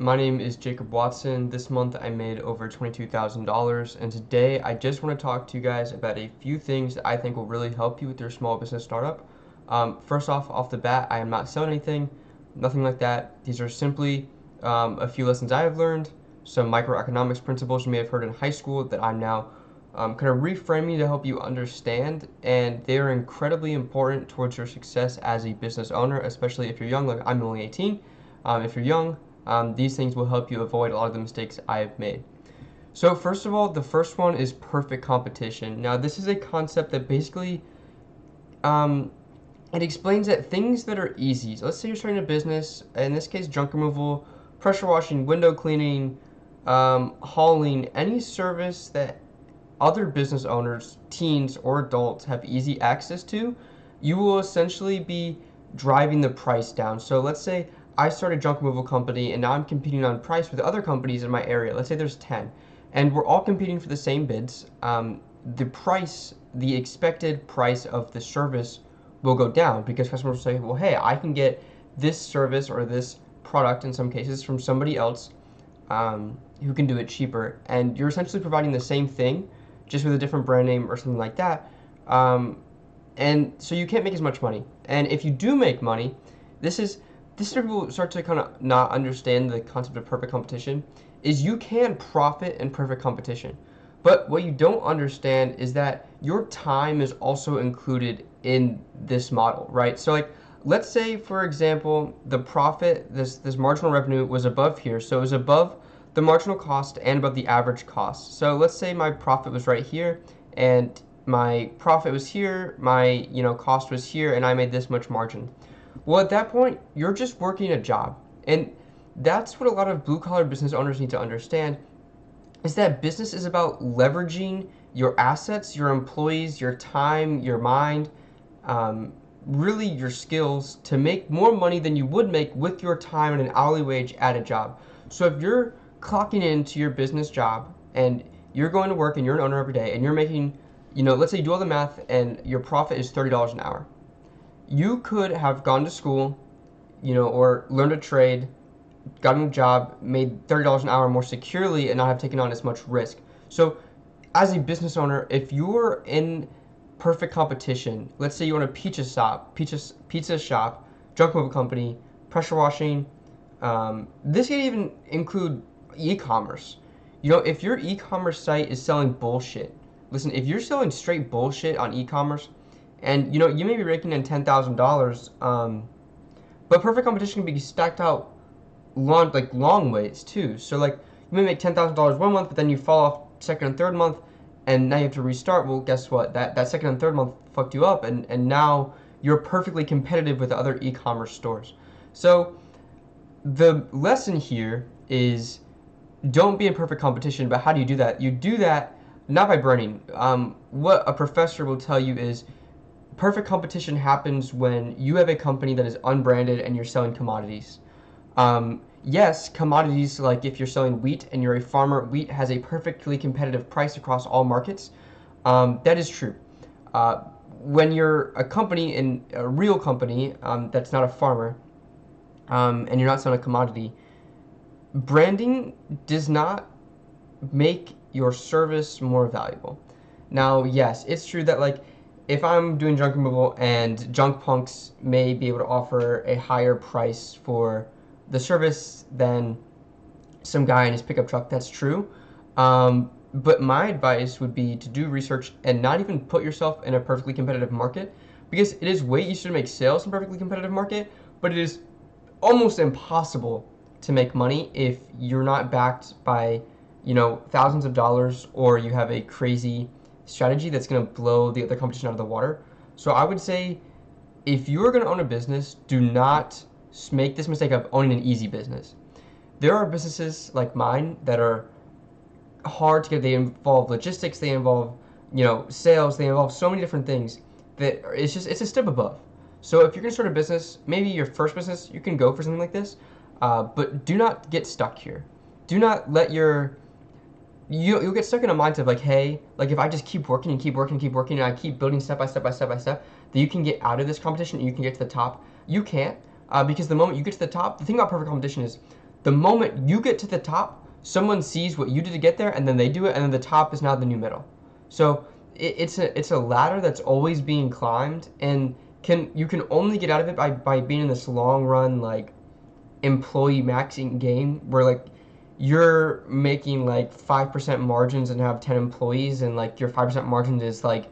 my name is Jacob Watson. This month I made over $22,000, and today I just want to talk to you guys about a few things that I think will really help you with your small business startup. First off the bat, I am not selling anything, nothing like that. These are simply a few lessons I have learned, some microeconomics principles you may have heard in high school that I'm now kind of reframing to help you understand, and they are incredibly important towards your success as a business owner, especially if you're young. Like, I'm only 18. If you're young, these things will help you avoid a lot of the mistakes I have made. So first of all, the first one is perfect competition. Now, this is a concept that basically it explains that things that are easy. So let's say you're starting a business, in this case, junk removal, pressure washing, window cleaning, hauling, any service that other business owners, teens or adults have easy access to, you will essentially be driving the price down. So let's say I start a junk removal company and now I'm competing on price with other companies in my area. Let's say there's 10 and we're all competing for the same bids. The expected price of the service will go down because customers will say, well, hey, I can get this service or this product in some cases from somebody else who can do it cheaper. And you're essentially providing the same thing just with a different brand name or something like that. And so you can't make as much money. And if you do make money, this is where people start to kind of not understand the concept of perfect competition, is you can profit in perfect competition. But what you don't understand is that your time is also included in this model, right? So like, let's say, for example, the profit, this marginal revenue was above here. So it was above the marginal cost and above the average cost. So let's say my profit was right here and my profit was here, my cost was here, and I made this much margin. Well, at that point, you're just working a job. And that's what a lot of blue-collar business owners need to understand, is that business is about leveraging your assets, your employees, your time, your mind, really your skills to make more money than you would make with your time and an hourly wage at a job. So if you're clocking into your business job and you're going to work and you're an owner every day and you're making, let's say you do all the math and your profit is $30 an hour. You could have gone to school, or learned a trade, gotten a job, made $30 an hour more securely and not have taken on as much risk. So as a business owner, if you're in perfect competition, let's say you own a pizza shop, junk removal company, pressure washing, this can even include e-commerce. If your e-commerce site is selling bullshit, listen, if you're selling straight bullshit on e-commerce, and you may be raking in $10,000, but perfect competition can be stacked out long ways too. So like, you may make $10,000 one month, but then you fall off second and third month, and now you have to restart. Well, guess what? That second and third month fucked you up, and now you're perfectly competitive with other e-commerce stores. So the lesson here is, don't be in perfect competition. But how do you do that? You do that not by burning. What a professor will tell you is, perfect competition happens when you have a company that is unbranded and you're selling commodities. Yes, commodities, like if you're selling wheat and you're a farmer, wheat has a perfectly competitive price across all markets. That is true. When you're a company, in a real company, that's not a farmer, and you're not selling a commodity, branding does not make your service more valuable. Now, yes, it's true that like, if I'm doing junk removal and junk punks may be able to offer a higher price for the service than some guy in his pickup truck, that's true. But my advice would be to do research and not even put yourself in a perfectly competitive market, because it is way easier to make sales in a perfectly competitive market, but it is almost impossible to make money if you're not backed by, thousands of dollars, or you have a crazy strategy that's going to blow the other competition out of the water. So I would say, if you're going to own a business, do not make this mistake of owning an easy business. There are businesses like mine that are hard to get. They involve logistics, they involve sales, they involve so many different things that it's a step above. So if you're going to start a business, maybe your first business, you can go for something like this, but do not get stuck here. Do not let you'll get stuck in a mindset of like, hey, like if I just keep working and keep working and keep working and I keep building step by step by step by step, that you can get out of this competition and you can get to the top. You can't, because the moment you get to the top, the thing about perfect competition is The moment you get to the top, someone sees what you did to get there, and then they do it, and then the top is now the new middle. So it's a ladder that's always being climbed, and you can only get out of it by being in this long run like employee maxing game where like you're making like 5% margins and have 10 employees, and like your 5% margin is like,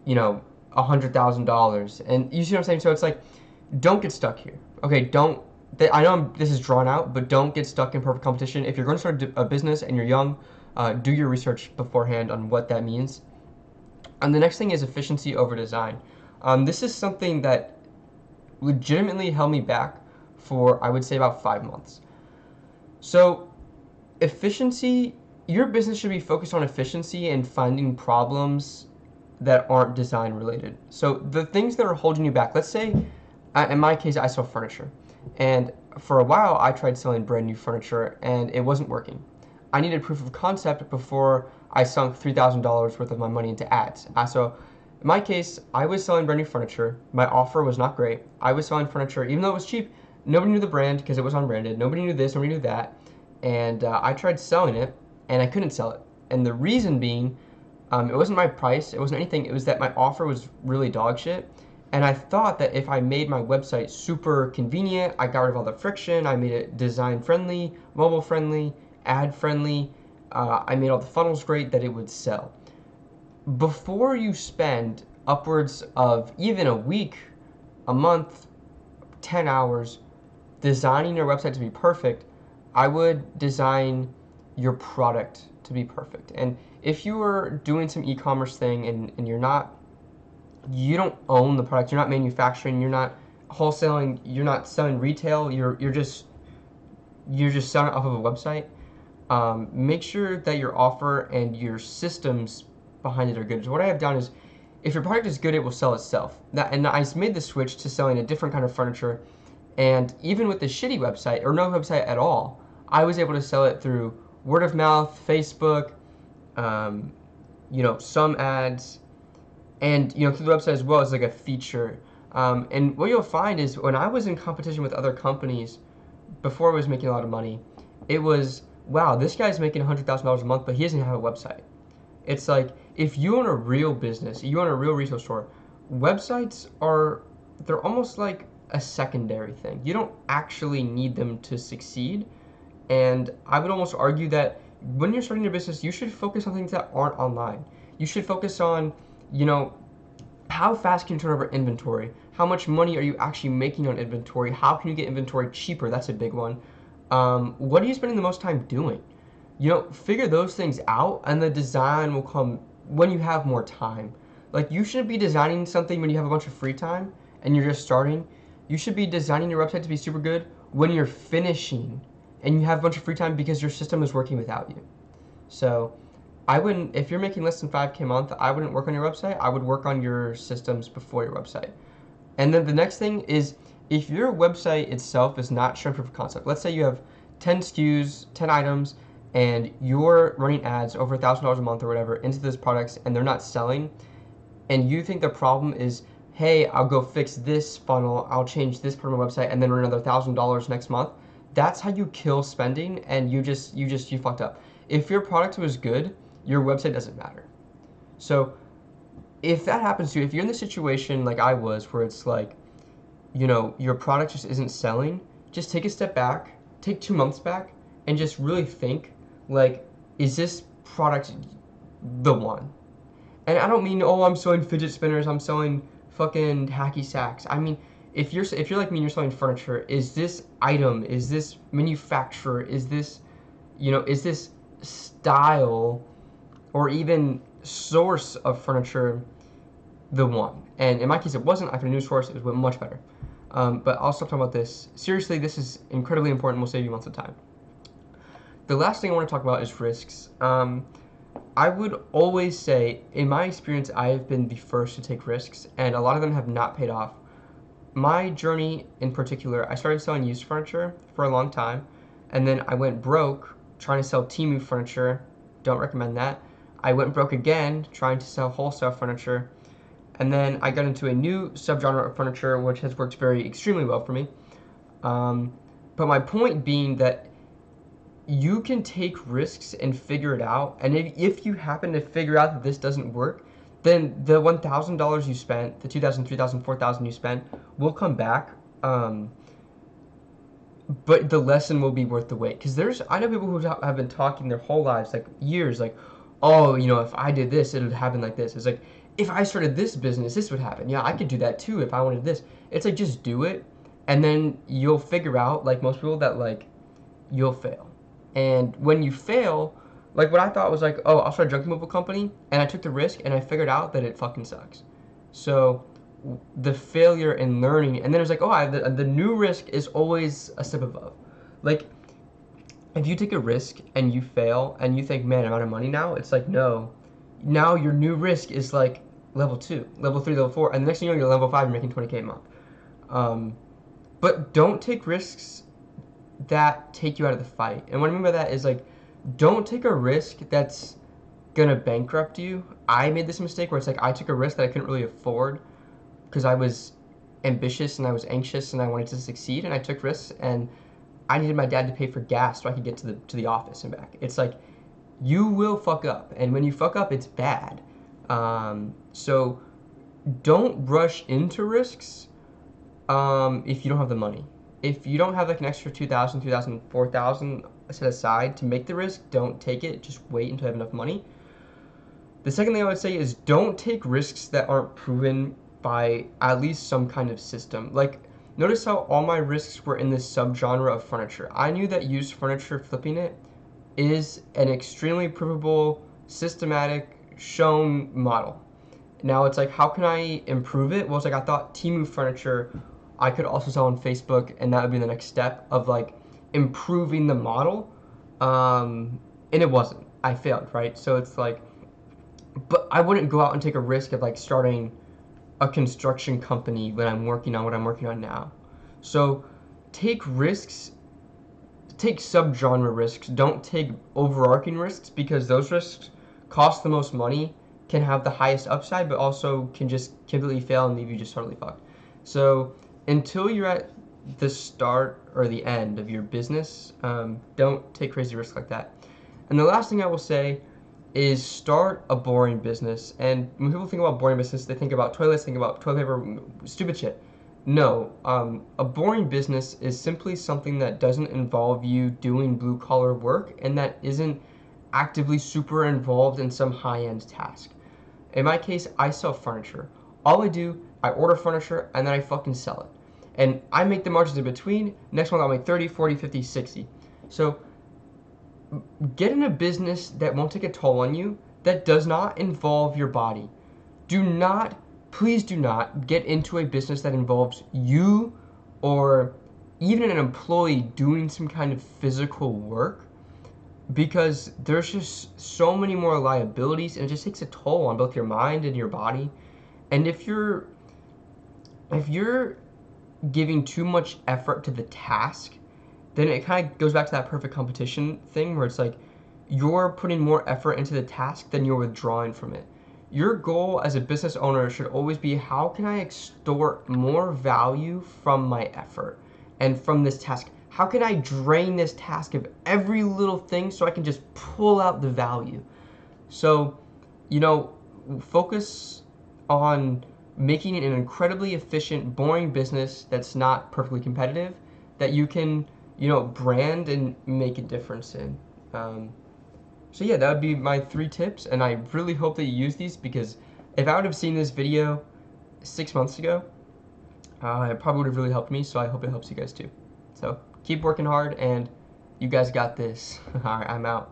$100,000. And you see what I'm saying? So it's like, don't get stuck here. Okay, don't. I know this is drawn out, but don't get stuck in perfect competition. If you're going to start a business and you're young, do your research beforehand on what that means. And the next thing is efficiency over design. This is something that legitimately held me back for, I would say, about 5 months. So efficiency, your business should be focused on efficiency and finding problems that aren't design related. So the things that are holding you back, let's say, in my case, I sell furniture. And for a while, I tried selling brand new furniture and it wasn't working. I needed proof of concept before I sunk $3,000 worth of my money into ads. So in my case, I was selling brand new furniture. My offer was not great. I was selling furniture, even though it was cheap, nobody knew the brand because it was unbranded. Nobody knew this, nobody knew that. And I tried selling it and I couldn't sell it. And the reason being, it wasn't my price, it wasn't anything, it was that my offer was really dog shit. And I thought that if I made my website super convenient, I got rid of all the friction, I made it design friendly, mobile friendly, ad friendly, I made all the funnels great, that it would sell. Before you spend upwards of even a week, a month, 10 hours designing your website to be perfect, I would design your product to be perfect. And if you are doing some e-commerce thing and you don't own the product, you're not manufacturing, you're not wholesaling, you're not selling retail, you're just selling it off of a website, make sure that your offer and your systems behind it are good. So what I have done is, if your product is good, it will sell itself. And I made the switch to selling a different kind of furniture, and even with the shitty website or no website at all, I was able to sell it through word of mouth, Facebook, some ads, and through the website as well as like a feature. And what you'll find is, when I was in competition with other companies before I was making a lot of money, it was, wow, this guy's making $100,000 a month, but he doesn't have a website. It's like, if you own a real business, you own a real retail store, websites they're almost like a secondary thing. You don't actually need them to succeed. And I would almost argue that when you're starting your business, you should focus on things that aren't online. You should focus on, how fast can you turn over inventory? How much money are you actually making on inventory? How can you get inventory cheaper? That's a big one. What are you spending the most time doing? Figure those things out, and the design will come when you have more time. Like, you shouldn't be designing something when you have a bunch of free time and you're just starting. You should be designing your website to be super good when you're finishing and you have a bunch of free time because your system is working without you. So if you're making less than 5K a month, I wouldn't work on your website. I would work on your systems before your website. And then the next thing is, if your website itself is not showing proof of concept, let's say you have 10 SKUs, 10 items, and you're running ads over $1,000 a month or whatever into those products and they're not selling, and you think the problem is, hey, I'll go fix this funnel, I'll change this part of my website, and then run another $1,000 next month, that's how you kill spending, and you fucked up. If your product was good, your website doesn't matter. So if that happens to you, if you're in the situation like I was, where it's like, your product just isn't selling, just take a step back, take 2 months back, and just really think, like, is this product the one? And I don't mean, oh, I'm selling fidget spinners, I'm selling fucking hacky sacks. I mean, if you're like me and you're selling furniture, is this item, is this manufacturer, is this style or even source of furniture the one? And in my case, it wasn't. I found a new source. It was much better. But I'll stop talking about this. Seriously, this is incredibly important. We'll save you months of time. The last thing I want to talk about is risks. I would always say, in my experience, I have been the first to take risks, and a lot of them have not paid off. My journey in particular, I started selling used furniture for a long time, and then I went broke trying to sell Temu furniture. Don't recommend that. I went broke again trying to sell wholesale furniture, and then I got into a new subgenre of furniture, which has worked extremely well for me. But my point being that you can take risks and figure it out. And if you happen to figure out that this doesn't work, then the $1,000 you spent, the 2,000, 3,000, 4,000 you spent will come back. But the lesson will be worth the wait. Because I know people who have been talking their whole lives, like years, like, oh, if I did this, it would happen like this. It's like, if I started this business, this would happen. Yeah, I could do that too if I wanted this. It's like, just do it. And then you'll figure out, like most people, that like, you'll fail. And when you fail, like what I thought was like, oh, I'll start a junk removal company, and I took the risk and I figured out that it fucking sucks. So the failure in learning, and then it's like, oh, the new risk is always a step above. Like, if you take a risk and you fail and you think, man, I'm out of money now, it's like, no. Now your new risk is like level 2, level 3, level 4, and the next thing you know, you're level 5, you're making 20K a month. But don't take risks that take you out of the fight. And what I mean by that is, like, don't take a risk that's gonna bankrupt you. I made this mistake where it's like I took a risk that I couldn't really afford because I was ambitious and I was anxious and I wanted to succeed, and I took risks, and I needed my dad to pay for gas so I could get to the office and back. It's like, you will fuck up, and when you fuck up, it's bad. So don't rush into risks if you don't have the money. If you don't have like an extra 2,000, 3,000, 4,000 set aside to make the risk, don't take it. Just wait until you have enough money. The second thing I would say is, don't take risks that aren't proven by at least some kind of system. Like, notice how all my risks were in this subgenre of furniture. I knew that used furniture, flipping it, is an extremely provable, systematic, shown model. Now it's like, how can I improve it? Well, it's like, I thought Temu furniture I could also sell on Facebook, and that would be the next step of like improving the model. And it wasn't. I failed, right? So it's like, but I wouldn't go out and take a risk of like starting a construction company when I'm working on what I'm working on now. So take risks, take subgenre risks. Don't take overarching risks, because those risks cost the most money, can have the highest upside, but also can just completely fail and leave you just totally fucked. So until you're at the start or the end of your business, don't take crazy risks like that. And the last thing I will say is, start a boring business. And when people think about boring business, they think about toilets, think about toilet paper, stupid shit. No, a boring business is simply something that doesn't involve you doing blue collar work and that isn't actively super involved in some high-end task. In my case, I sell furniture. All I do, I order furniture and then I fucking sell it. And I make the margins in between. Next month I'll make 30, 40, 50, 60. So get in a business that won't take a toll on you, that does not involve your body. Please do not get into a business that involves you or even an employee doing some kind of physical work, because there's just so many more liabilities, and it just takes a toll on both your mind and your body. And if you're giving too much effort to the task, then it kind of goes back to that perfect competition thing where it's like, you're putting more effort into the task than you're withdrawing from it. Your goal as a business owner should always be, how can I extort more value from my effort and from this task? How can I drain this task of every little thing so I can just pull out the value? So, focus on making it an incredibly efficient, boring business that's not perfectly competitive, that you can, brand and make a difference in. So yeah, that would be my 3 tips, and I really hope that you use these, because if I would have seen this video 6 months ago, it probably would have really helped me, so I hope it helps you guys too. So keep working hard, and you guys got this. Alright, I'm out.